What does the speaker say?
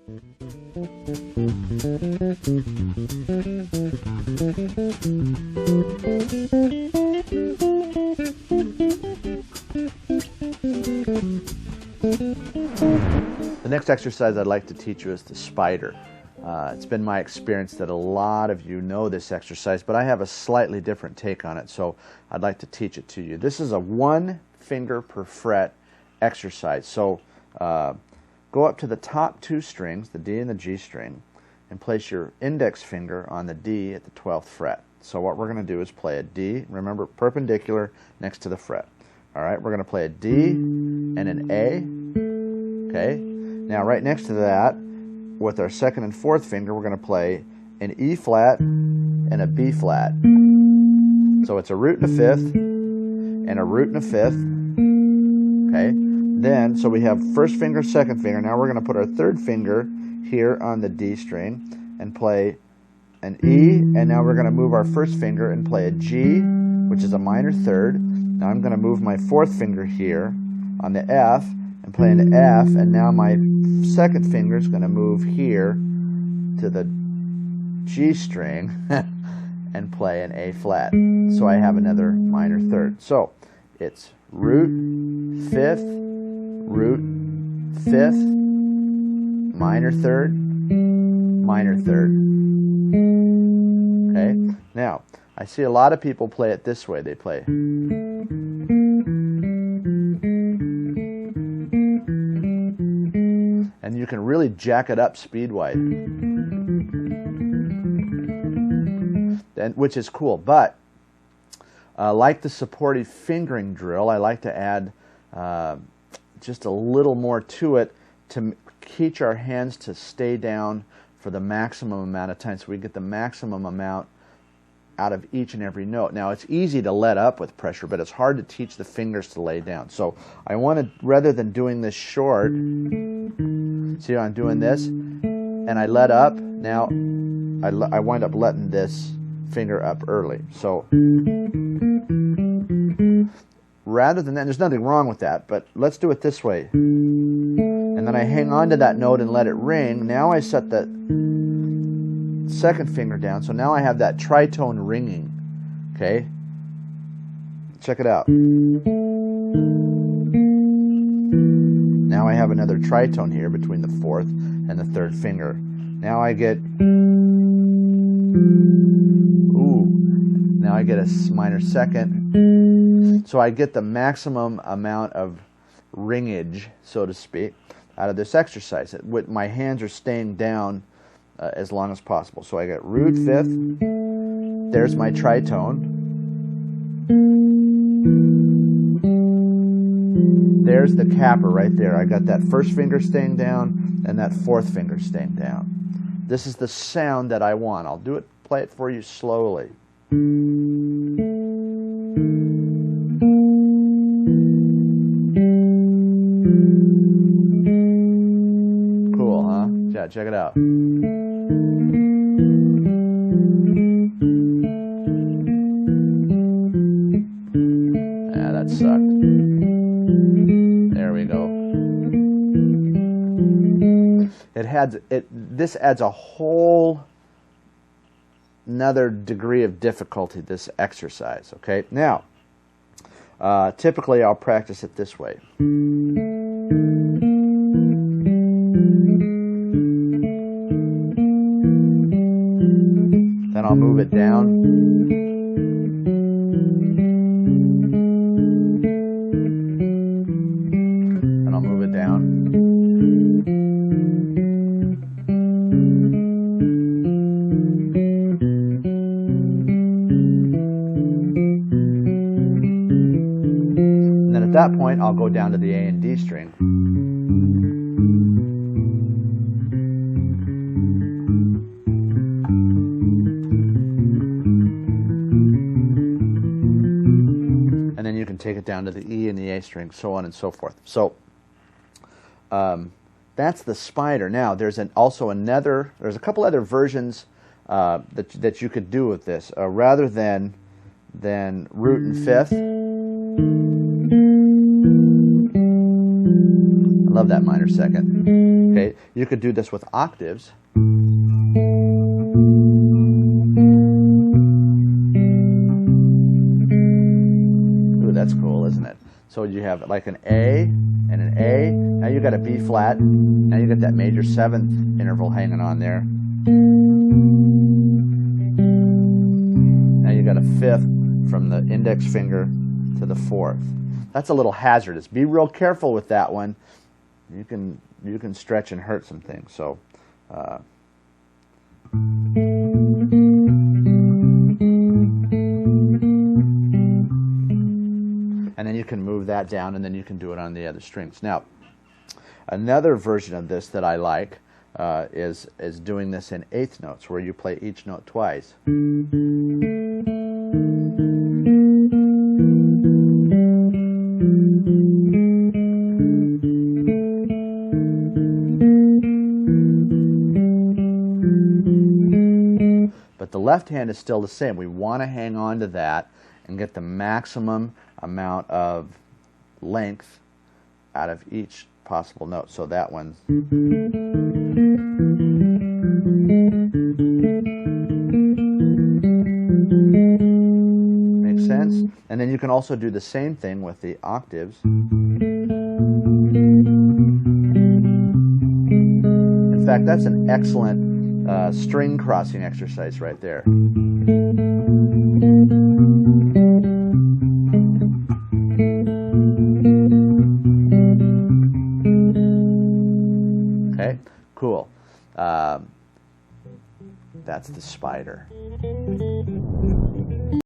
The next exercise I'd like to teach you is the spider. It's been my experience that a lot of you know this exercise, but I have a slightly different take on it, so I'd like to teach it to you. This is a 1 finger per fret exercise. So go up to the top 2 strings, the D and the G string, and place your index finger on the D at the 12th fret. So what we're going to do is play a D, remember, perpendicular next to the fret. All right, we're going to play a D and an A. Okay, now right next to that, with our 2nd and 4th finger, we're going to play an E flat and a B flat. So it's a root and a 5th and a root and a 5th. Okay, then, so we have 1st finger, 2nd finger. Now we're going to put our 3rd finger here on the D string and play an E, and now we're going to move our 1st finger and play a G, which is a minor 3rd. Now I'm going to move my 4th finger here on the F and play an F, and now my 2nd finger is going to move here to the G string and play an A flat. So I have another minor 3rd. So it's root, 5th, root, 5th, minor 3rd, minor 3rd. Okay? Now, I see a lot of people play it this way. They play. And you can really jack it up speed-wise, which is cool. But like the supportive fingering drill, I like to add just a little more to it to teach our hands to stay down for the maximum amount of time, so we get the maximum amount out of each and every note. Now, it's easy to let up with pressure, but it's hard to teach the fingers to lay down. So I want to, rather than doing this short, see how I'm doing this, and I let up, now I wind up letting this finger up early. So rather than that, there's nothing wrong with that, but let's do it this way. And then I hang on to that note and let it ring. Now I set the 2nd finger down, so now I have that tritone ringing. Okay? Check it out. Now I have another tritone here between the 4th and the 3rd finger. Now I get, now I get a minor 2nd. So I get the maximum amount of ringage, so to speak, out of this exercise. My hands are staying down as long as possible. So I get root, 5th, there's my tritone, there's the capper right there. I got that 1st finger staying down and that 4th finger staying down. This is the sound that I want. I'll play it for you slowly. Cool, huh? Yeah, check it out. Yeah, that sucked. There we go. This adds a whole another degree of difficulty, this exercise. Okay, now typically I'll practice it this way. Then I'll move it down. And I'll move it down. And then at that point, I'll go down to the A and D string. You can take it down to the E and the A string, so on and so forth. So that's the spider. Now there's also a couple other versions that you could do with this. Rather than root and 5th, Love that minor second. Okay, you could do this with octaves. Ooh, that's cool, isn't it? So you have like an A and an A. Now you got a B flat. Now you got that major seventh interval hanging on there. Now you got a fifth from the index finger to the fourth. That's a little hazardous. Be real careful with that one. You can stretch and hurt some things. So. And then you can move that down, and then you can do it on the other strings. Now, another version of this that I like is doing this in eighth notes, where you play each note twice. But the left hand is still the same. We want to hang on to that and get the maximum amount of length out of each possible note. So that one. Makes sense? And then you can also do the same thing with the octaves. In fact, that's an excellent string crossing exercise right there. Okay, cool. That's the spider.